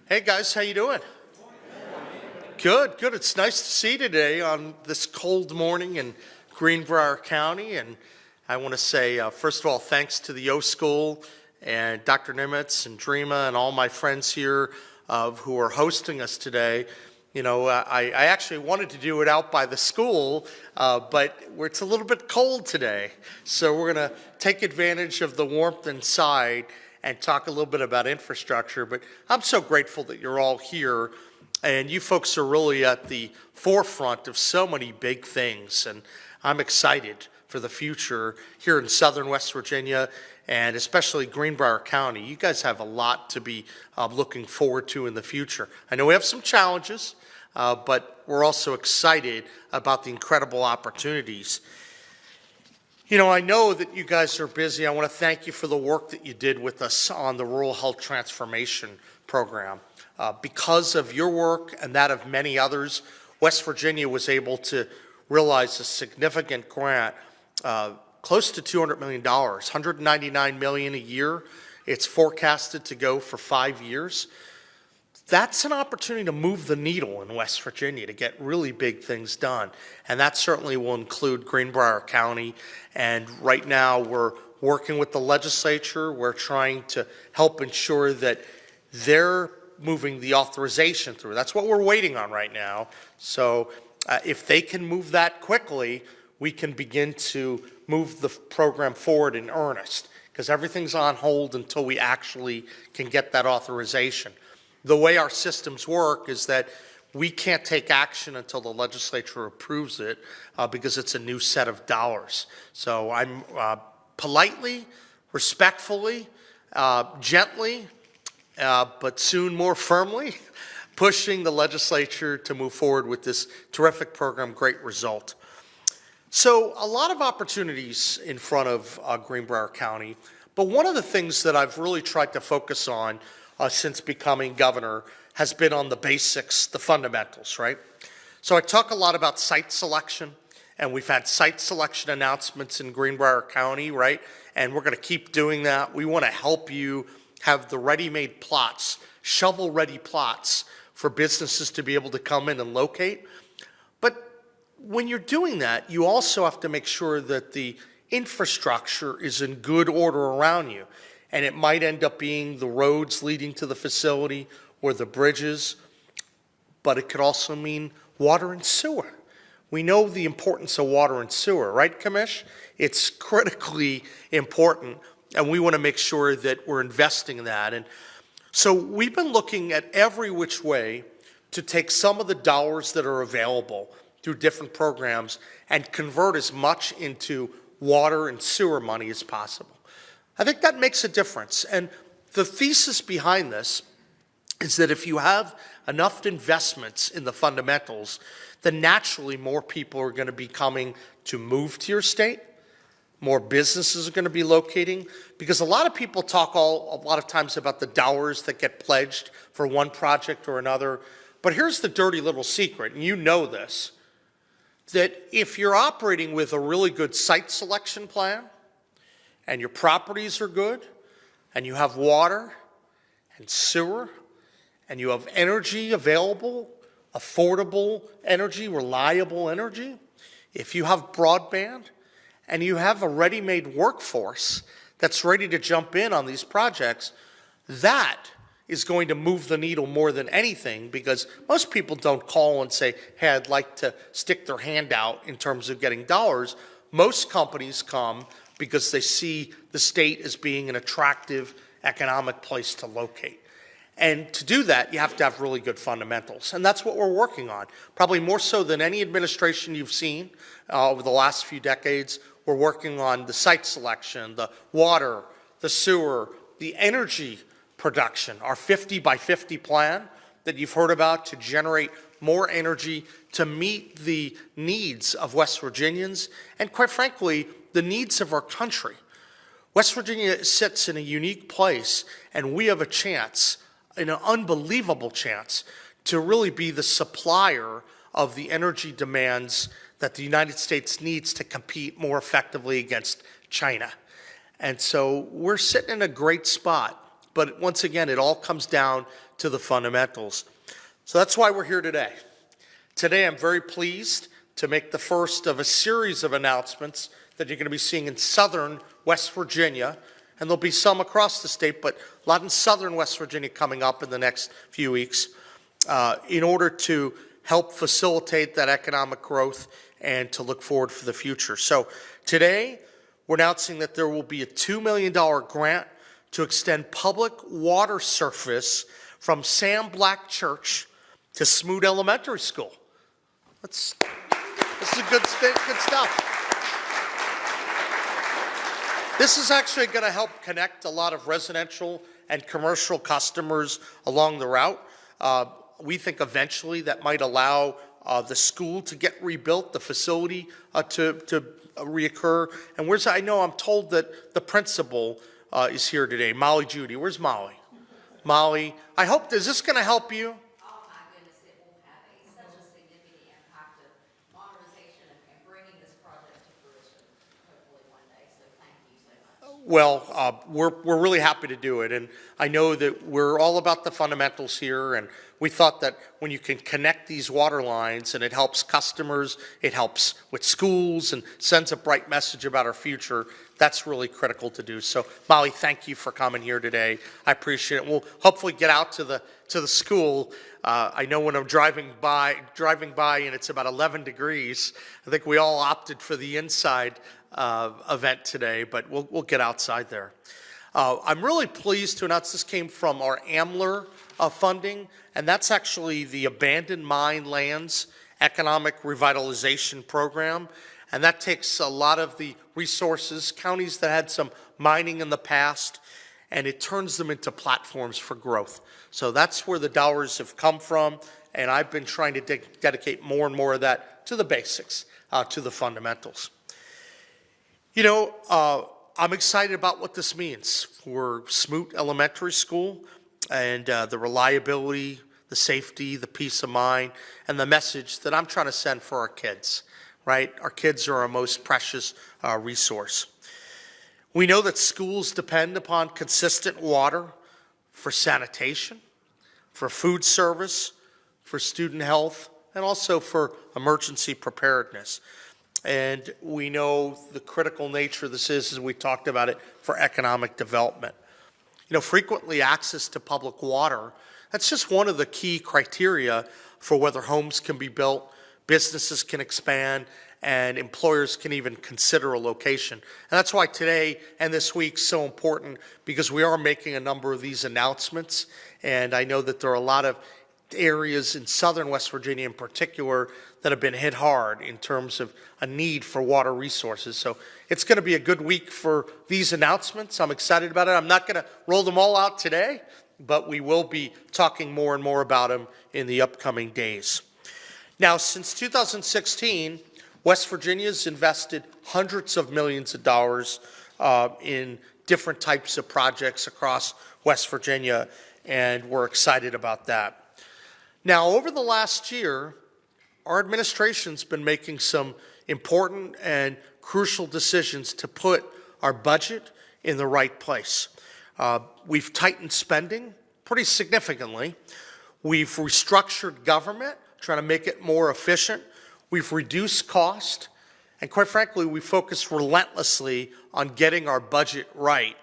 Hey guys, how you doing? Good, good. It's nice to see you today on this cold morning in Greenbrier County. And I want to say, first of all, thanks to the O School and Dr. Nimitz and Dreama and all my friends here who are hosting us today. You know, I actually wanted to do it out by the school, but it's a little bit cold today. So we're going to take advantage of the warmth inside and talk a little bit about infrastructure. But I'm so grateful that you're all here, and you folks are really at the forefront of so many big things, and I'm excited for the future here in southern West Virginia, and especially Greenbrier County. You guys have a lot to be looking forward to in the future. I know we have some challenges, but we're also excited about the incredible opportunities. You know, I know that you guys are busy. I want to thank you for the work that you did with us on the Rural Health Transformation Program. Because of your work and that of many others, West Virginia was able to realize a significant grant, close to $200 million, $199 million a year. It's forecasted to go for 5 years. That's an opportunity to move the needle in West Virginia to get really big things done. And that certainly will include Greenbrier County. And right now we're working with the legislature. We're trying to help ensure that they're moving the authorization through. That's what we're waiting on right now. So if they can move that quickly, we can begin to move the program forward in earnest, because everything's on hold until we actually can get that authorization. The way our systems work is that we can't take action until the legislature approves it because it's a new set of dollars. So I'm politely, respectfully, gently, but soon more firmly pushing the legislature to move forward with this terrific program, great result. So a lot of opportunities in front of Greenbrier County, but one of the things that I've really tried to focus on since becoming governor has been on the basics, the fundamentals, right? So I talk a lot about site selection, and we've had site selection announcements in Greenbrier County, right? And we're going to keep doing that. We want to help you have the ready-made plots, shovel-ready plots for businesses to be able to come in and locate. But when you're doing that, you also have to make sure that the infrastructure is in good order around you. And it might end up being the roads leading to the facility or the bridges, but it could also mean water and sewer. We know the importance of water and sewer, right, Commish? It's critically important, and we want to make sure that we're investing in that. And so we've been looking at every which way to take some of the dollars that are available through different programs and convert as much into water and sewer money as possible. I think that makes a difference. And the thesis behind this is that if you have enough investments in the fundamentals, then naturally more people are going to be coming to move to your state. More businesses are going to be locating, because a lot of people talk a lot of times about the dollars that get pledged for one project or another. But here's the dirty little secret, and you know this, that if you're operating with a really good site selection plan, and your properties are good, and you have water and sewer, and you have energy available, affordable energy, reliable energy, if you have broadband, and you have a ready-made workforce that's ready to jump in on these projects, that is going to move the needle more than anything, because most people don't call and say, hey, I'd like to stick their hand out in terms of getting dollars. Most companies come because they see the state as being an attractive economic place to locate. And to do that, you have to have really good fundamentals. And that's what we're working on. Probably more so than any administration you've seen over the last few decades, we're working on the site selection, the water, the sewer, the energy production, our 50 by 50 plan that you've heard about to generate more energy to meet the needs of West Virginians and, quite frankly, the needs of our country. West Virginia sits in a unique place, and we have a chance, an unbelievable chance, to really be the supplier of the energy demands that the United States needs to compete more effectively against China. And so we're sitting in a great spot. but once again, it all comes down to the fundamentals. So that's why we're here today. Today, I'm very pleased to make the first of a series of announcements that you're going to be seeing in southern West Virginia, and there'll be some across the state, but a lot in southern West Virginia coming up in the next few weeks, in order to help facilitate that economic growth and to look forward for the future. So today, we're announcing that there will be a $2 million grant to extend public water service from Sam Black Church to Smoot Elementary School. This is good stuff. This is actually going to help connect a lot of residential and commercial customers along the route. We think eventually that might allow the school to get rebuilt, the facility to reoccur. And I'm told that the principal is here today, Molly Judy. Where's Molly? Molly, is this going to help you? Oh my goodness, it will have such a significant impact of modernization and bringing this project to fruition, hopefully one day. So thank you so much. Well, we're really happy to do it, and I know that we're all about the fundamentals here, and we thought that when you can connect these water lines and it helps customers, it helps with schools and sends a bright message about our future, that's really critical to do. So, Molly, thank you for coming here today. I appreciate it. We'll hopefully get out to the school. I know when I'm driving by and it's about 11 degrees, I think we all opted for the inside event today, but we'll get outside there. I'm really pleased to announce this came from our AMLR funding, and that's actually the Abandoned Mine Lands Economic Revitalization Program. And that takes a lot of the resources, counties that had some mining in the past, and it turns them into platforms for growth. So that's where the dollars have come from, and I've been trying to dedicate more and more of that to the basics, to the fundamentals. I'm excited about what this means for Smoot Elementary School and the reliability, the safety, the peace of mind, and the message that I'm trying to send for our kids, right? Our kids are our most precious resource. We know that schools depend upon consistent water for sanitation, for food service, for student health, and also for emergency preparedness. And we know the critical nature this is, as we talked about it, for economic development. Frequently access to public water, that's just one of the key criteria for whether homes can be built, businesses can expand, and employers can even consider a location. And that's why today and this week is so important, because we are making a number of these announcements. And I know that there are a lot of areas in southern West Virginia in particular that have been hit hard in terms of a need for water resources. So it's going to be a good week for these announcements. I'm excited about it. I'm not going to roll them all out today, but we will be talking more and more about them in the upcoming days. Now, since 2016, West Virginia's invested hundreds of millions of dollars in different types of projects across West Virginia, and we're excited about that. Now, over the last year, our administration's been making some important and crucial decisions to put our budget in the right place. We've tightened spending pretty significantly. We've restructured government, trying to make it more efficient. We've reduced cost. And quite frankly, we focused relentlessly on getting our budget right.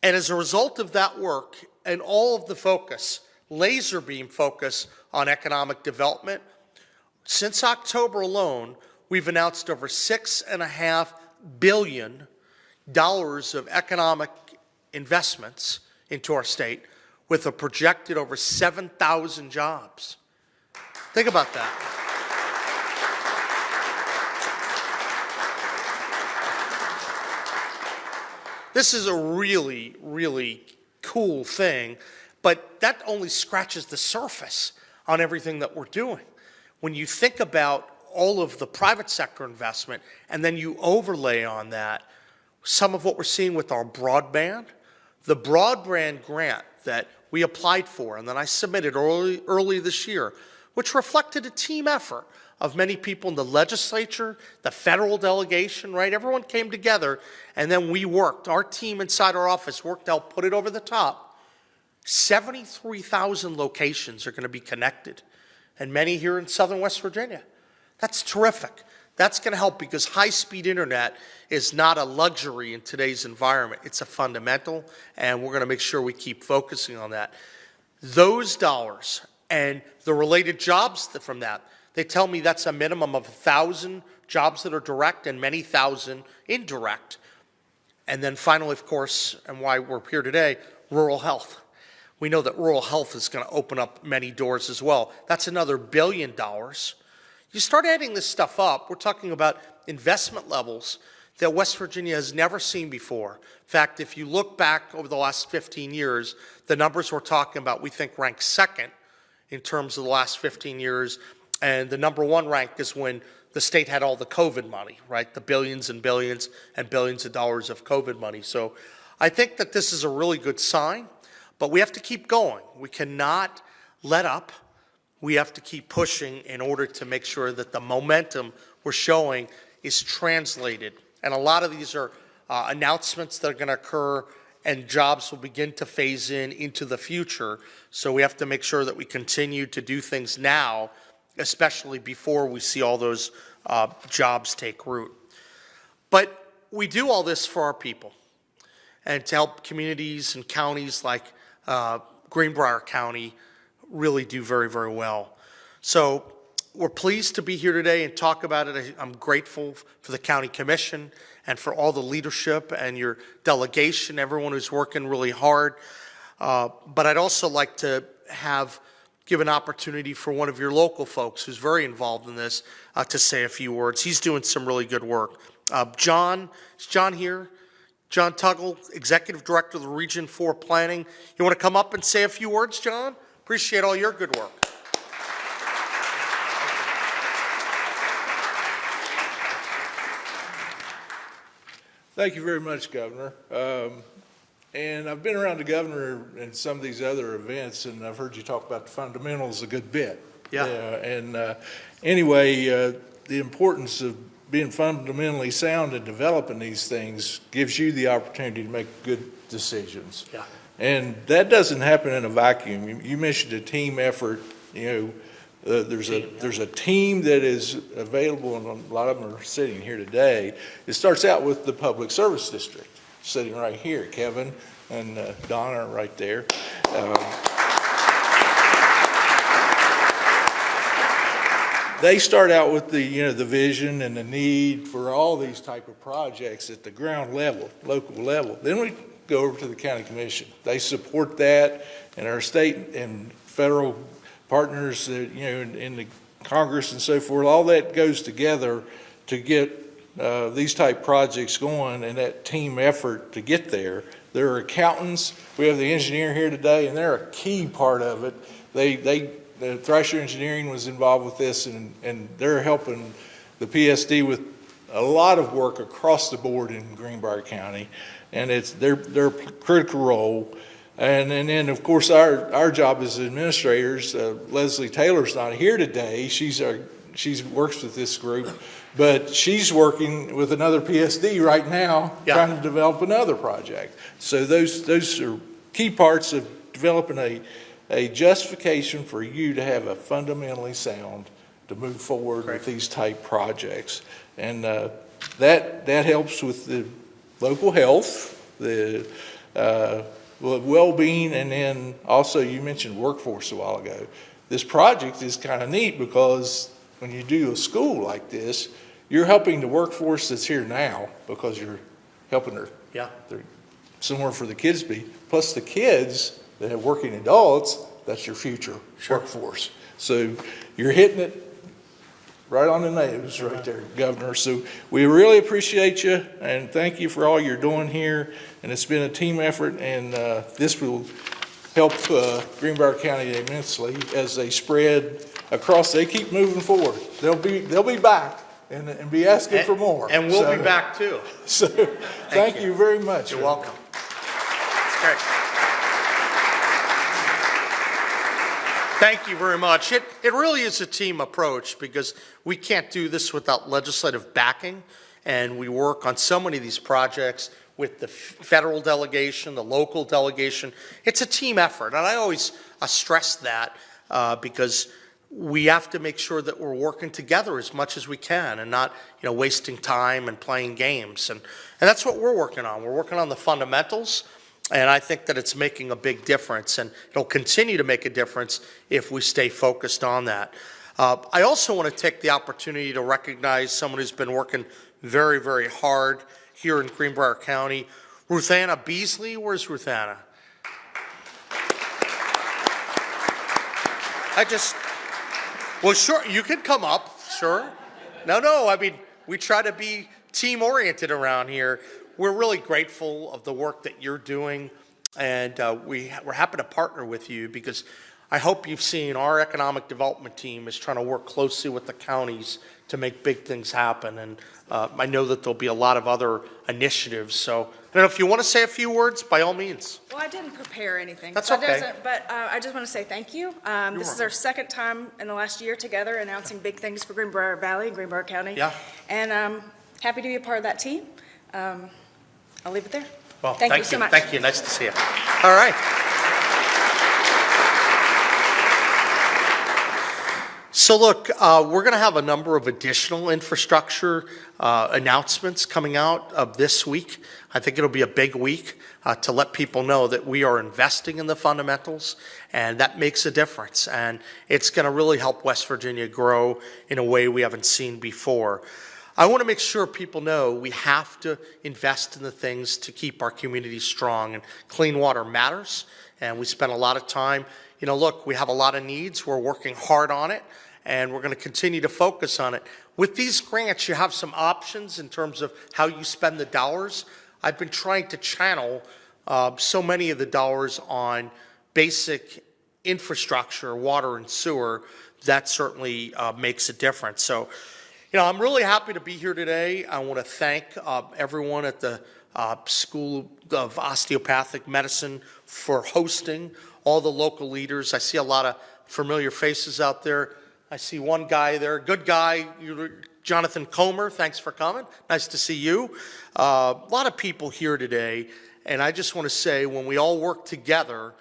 And as a result of that work and all of the focus, laser beam focus on economic development, since October alone, we've announced over $6.5 billion of economic investments into our state, with a projected over 7,000 jobs. Think about that. This is a really, really cool thing, but that only scratches the surface on everything that we're doing. When you think about all of the private sector investment, and then you overlay on that some of what we're seeing with our broadband, the broadband grant that we applied for and then I submitted early this year, which reflected a team effort of many people in the legislature, the federal delegation, right? Everyone came together, and then we worked. Our team inside our office worked to help put it over the top. 73,000 locations are going to be connected, and many here in southern West Virginia. That's terrific. That's going to help because high-speed internet is not a luxury in today's environment. It's a fundamental, and we're going to make sure we keep focusing on that. Those dollars and the related jobs from that, they tell me that's a minimum of 1,000 jobs that are direct and many thousand indirect. And then finally, of course, and why we're here today, rural health. We know that rural health is going to open up many doors as well. That's another $1 billion. You start adding this stuff up, we're talking about investment levels that West Virginia has never seen before. In fact, if you look back over the last 15 years, the numbers we're talking about, we think rank second in terms of the last 15 years. And the number one rank is when the state had all the COVID money, right? The billions and billions and billions of dollars of COVID money. So I think that this is a really good sign, but we have to keep going. We cannot let up. We have to keep pushing in order to make sure that the momentum we're showing is translated. And a lot of these are announcements that are going to occur, and jobs will begin to phase in into the future. So we have to make sure that we continue to do things now, especially before we see all those jobs take root. But we do all this for our people and to help communities and counties like Greenbrier County really do very, very well. So we're pleased to be here today and talk about it. I'm grateful for the County Commission and for all the leadership and your delegation, everyone who's working really hard. But I'd also like to give an opportunity for one of your local folks who's very involved in this to say a few words. He's doing some really good work. John, is John here? John Tuggle, Executive Director of the Region 4 Planning. You want to come up and say a few words, John? Appreciate all your good work. Thank you very much, Governor. And I've been around the governor and some of these other events, and I've heard you talk about the fundamentals a good bit. Yeah. Anyway, the importance of being fundamentally sound and developing these things gives you the opportunity to make good decisions. Yeah. And that doesn't happen in a vacuum. You mentioned a team effort. There's a team that is available, and a lot of them are sitting here today. It starts out with the Public Service District, sitting right here. Kevin and Donna are right there. They start out with the vision and the need for all these type of projects at the ground level, local level. Then we go over to the County Commission. They support that, and our state and federal partners, in the Congress and so forth, all that goes together to get these type projects going, and that team effort to get there. There are accountants. We have the engineer here today, and they're a key part of it. The Thrasher Engineering was involved with this, and they're helping the PSD with a lot of work across the board in Greenbrier County, and it's their critical role. And then of course our job as administrators. Leslie Taylor's not here today. She works with this group, but she's working with another PSD right now, trying to develop another project. So those are key parts of developing a justification for you to have a fundamentally sound to move forward with these type projects. And that helps with the local health, the well-being, and then also you mentioned workforce a while ago. This project is kind of neat because when you do a school like this, you're helping the workforce that's here now because you're helping their somewhere for the kids to be, plus the kids that have working adults, that's your future workforce. So you're hitting it right on the nose right there, Governor. So we really appreciate you, and thank you for all you're doing here. And it's been a team effort, and this will help Greenbrier County immensely as they spread across. They keep moving forward. They'll be back and be asking for more. And we'll be back too. So thank you very much. You're welcome. It's great. Thank you very much. It really is a team approach because we can't do this without legislative backing, and we work on so many of these projects with the federal delegation, the local delegation. It's a team effort, and I always stress that because we have to make sure that we're working together as much as we can and not, wasting time and playing games. And that's what we're working on. We're working on the fundamentals, and I think that it's making a big difference, and it'll continue to make a difference if we stay focused on that. I also want to take the opportunity to recognize someone who's been working very, very hard here in Greenbrier County, Ruthanna Beasley. Where's Ruthanna? Well, sure, you can come up, sure. No, I mean, we try to be team-oriented around here. We're really grateful of the work that you're doing, and we're happy to partner with you because I hope you've seen our economic development team is trying to work closely with the counties to make big things happen, and I know that there'll be a lot of other initiatives, so I don't know if you want to say a few words, by all means. Well, I didn't prepare anything. That's so okay. But I just want to say thank you. This is our second time in the last year together announcing big things for Greenbrier Valley and Greenbrier County. Yeah. And I'm happy to be a part of that team. I'll leave it there. Well, Thank you so much. Thank you. Nice to see you. All right. So look, we're going to have a number of additional infrastructure announcements coming out of this week. I think it'll be a big week to let people know that we are investing in the fundamentals, and that makes a difference. And it's going to really help West Virginia grow in a way we haven't seen before. I want to make sure people know we have to invest in the things to keep our community strong, and clean water matters, and we spend a lot of time. Look, we have a lot of needs. We're working hard on it, and we're going to continue to focus on it. With these grants, you have some options in terms of how you spend the dollars. I've been trying to channel so many of the dollars on basic infrastructure, water and sewer. That certainly makes a difference. So, I'm really happy to be here today. I want to thank everyone at the School of Osteopathic Medicine for hosting, all the local leaders. I see a lot of familiar faces out there. I see one guy there, good guy, Jonathan Comer. Thanks for coming. Nice to see you. A lot of people here today, and I just want to say when we all work together,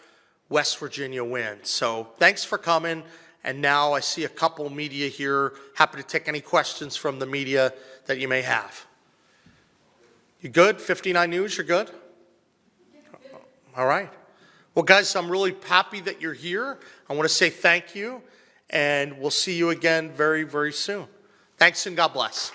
West Virginia wins. So thanks for coming. And now I see a couple media here. Happy to take any questions from the media that you may have. You good? 59 News, you're good? All right. Well, guys, I'm really happy that you're here. I want to say thank you, and we'll see you again very, very soon. Thanks, and God bless.